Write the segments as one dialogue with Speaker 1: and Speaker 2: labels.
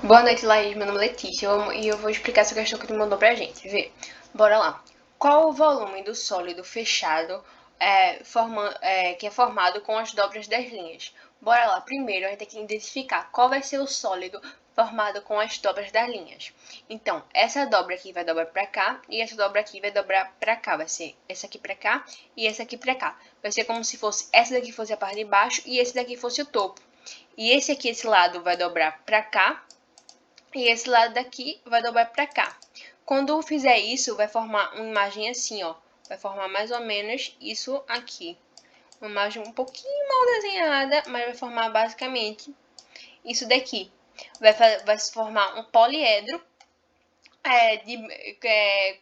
Speaker 1: Boa noite, Laís. Meu nome é Letícia e eu vou explicar essa questão que tu mandou pra gente. Vê, bora lá. Qual o volume do sólido fechado que é formado com as dobras das linhas? Bora lá. Primeiro, a gente tem que identificar qual vai ser o sólido formado com as dobras das linhas. Então, essa dobra aqui vai dobrar pra cá e essa dobra aqui vai dobrar pra cá. Vai ser essa aqui pra cá e essa aqui pra cá. Vai ser como se fosse essa daqui fosse a parte de baixo e esse daqui fosse o topo. E esse aqui, esse lado, vai dobrar pra cá. E esse lado daqui vai dobrar pra cá. Quando eu fizer isso, vai formar uma imagem assim, ó. Vai formar mais ou menos isso aqui. Uma imagem um pouquinho mal desenhada, mas vai formar basicamente isso daqui. Vai se formar um poliedro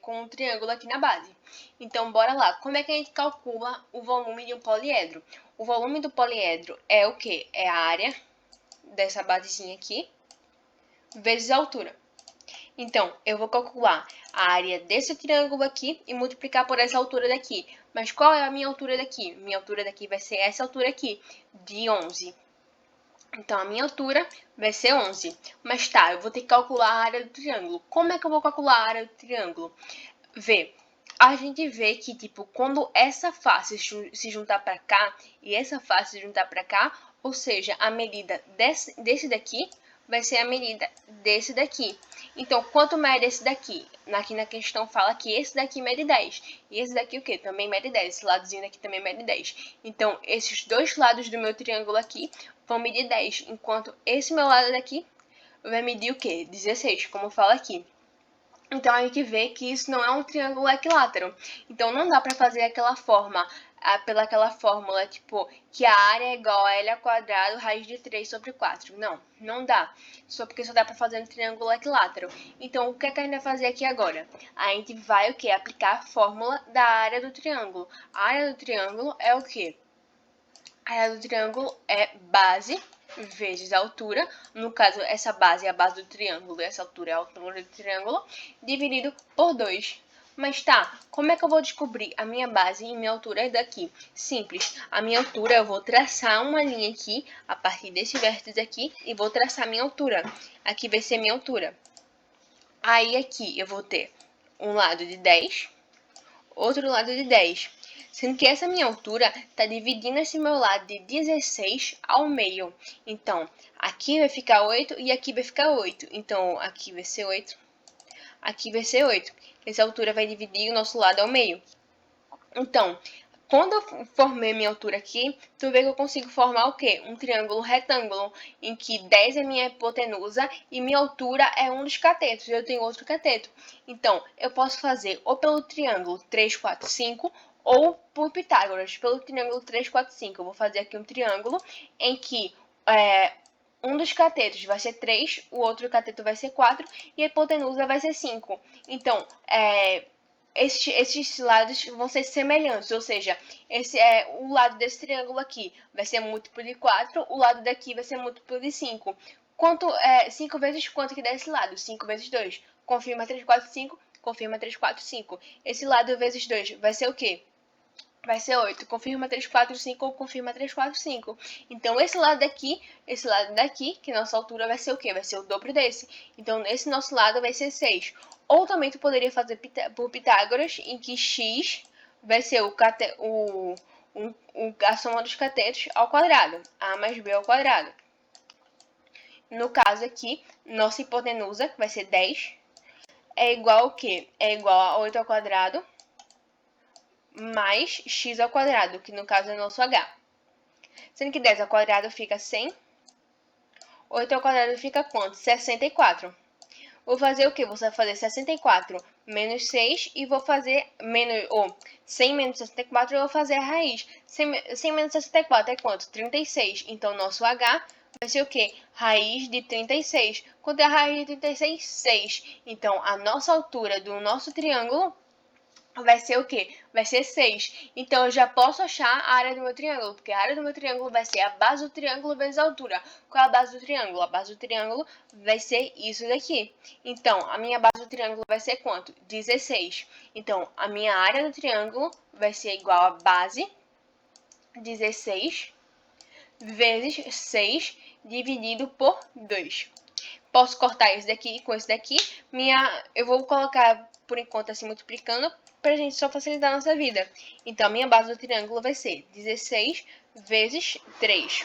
Speaker 1: com um triângulo aqui na base. Então, bora lá. Como é que a gente calcula o volume de um poliedro? O volume do poliedro é o quê? É a área dessa basezinha aqui vezes a altura. Então, eu vou calcular a área desse triângulo aqui e multiplicar por essa altura daqui. Mas qual é a minha altura daqui? Minha altura daqui vai ser essa altura aqui, de 11. Então, a minha altura vai ser 11. Mas tá, eu vou ter que calcular a área do triângulo. Como é que eu vou calcular a área do triângulo? Vê, a gente vê que, tipo, quando essa face se juntar pra cá e essa face se juntar pra cá, ou seja, a medida desse daqui vai ser a medida desse daqui. Então, quanto mede esse daqui? Aqui na questão fala que esse daqui mede 10. E esse daqui o quê? Também mede 10. Esse ladozinho daqui também mede 10. Então, esses dois lados do meu triângulo aqui vão medir 10. Enquanto esse meu lado daqui vai medir o quê? 16, como fala aqui. Então, a gente vê que isso não é um triângulo equilátero. Então, não dá para fazer aquela forma, pelaquela fórmula, tipo, que a área é igual a L ao quadrado, raiz de 3 sobre 4. Não, não dá. Só porque só dá para fazer um triângulo equilátero. Então, o que é que a gente vai fazer aqui agora? A gente vai o quê? Aplicar a fórmula da área do triângulo. A área do triângulo é o quê? A área do triângulo é base vezes a altura, no caso essa base é a base do triângulo e essa altura é a altura do triângulo, dividido por 2. Mas tá, como é que eu vou descobrir a minha base e minha altura daqui? Simples, a minha altura eu vou traçar uma linha aqui, a partir desse vértice aqui, e vou traçar minha altura. Aqui vai ser minha altura. Aí aqui eu vou ter um lado de 10, outro lado de 10. Sendo que essa minha altura está dividindo esse meu lado de 16 ao meio. Então, aqui vai ficar 8 e aqui vai ficar 8. Então, aqui vai ser 8, aqui vai ser 8. Essa altura vai dividir o nosso lado ao meio. Então, quando eu formei minha altura aqui, tu vê que eu consigo formar o quê? Um triângulo retângulo, em que 10 é minha hipotenusa e minha altura é um dos catetos. Eu tenho outro cateto. Então, eu posso fazer ou pelo triângulo 3, 4, 5, ou por Pitágoras, pelo triângulo 3, 4, 5. Eu vou fazer aqui um triângulo em que um dos catetos vai ser 3, o outro cateto vai ser 4 e a hipotenusa vai ser 5. Então, esses lados vão ser semelhantes, ou seja, esse é o lado desse triângulo aqui vai ser múltiplo de 4, o lado daqui vai ser múltiplo de 5. 5 vezes quanto que dá esse lado? 5 vezes 2. Confirma 3, 4, 5. Confirma 3, 4, 5. Esse lado vezes 2 vai ser o quê? Vai ser 8. Confirma 3, 4, 5 ou confirma 3, 4, 5. Então, esse lado daqui, que nossa altura vai ser o quê? Vai ser o dobro desse. Então, esse nosso lado vai ser 6. Ou também tu poderia fazer por Pitágoras, em que x vai ser a soma dos catetos ao quadrado. A mais b ao quadrado. No caso aqui, nossa hipotenusa, que vai ser 10, é igual ao quê? É igual a 8 ao quadrado mais x ao quadrado, que no caso é nosso h. Sendo que 10 ao quadrado fica 100. 8 ao quadrado fica quanto? 64. Vou fazer o quê? Vou fazer 64 menos 6 e vou fazer 100 menos 64 eu vou fazer a raiz. 100 menos 64 é quanto? 36. Então, nosso h vai ser o quê? Raiz de 36. Quanto é a raiz de 36? 6. Então, a nossa altura do nosso triângulo vai ser o quê? Vai ser 6. Então, eu já posso achar a área do meu triângulo, porque a área do meu triângulo vai ser a base do triângulo vezes a altura. Qual é a base do triângulo? A base do triângulo vai ser isso daqui. Então, a minha base do triângulo vai ser quanto? 16. Então, a minha área do triângulo vai ser igual a base 16 vezes 6 dividido por 2. Posso cortar esse daqui com esse daqui. Eu vou colocar, por enquanto, assim, multiplicando, pra gente só facilitar a nossa vida. Então, a minha base do triângulo vai ser 16 vezes 3.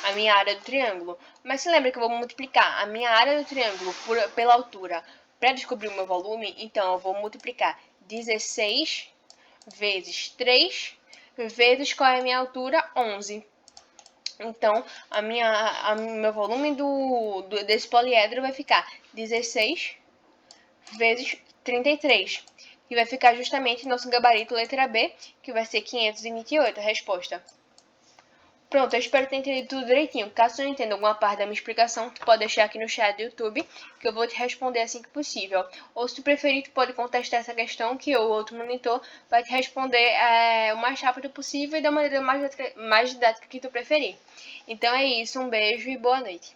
Speaker 1: A minha área do triângulo. Mas se lembra que eu vou multiplicar a minha área do triângulo pela altura para descobrir o meu volume? Então, eu vou multiplicar 16 vezes 3 vezes qual é a minha altura? 11. Então, meu volume desse poliedro vai ficar 16 vezes 33, que vai ficar justamente nosso gabarito letra B, que vai ser 528, a resposta. Pronto, eu espero ter entendido tudo direitinho. Caso tu não entenda alguma parte da minha explicação, tu pode deixar aqui no chat do YouTube, que eu vou te responder assim que possível. Ou se tu preferir, tu pode contestar essa questão, que eu ou outro monitor vai te responder o mais rápido possível e da maneira mais didática que tu preferir. Então é isso, um beijo e boa noite.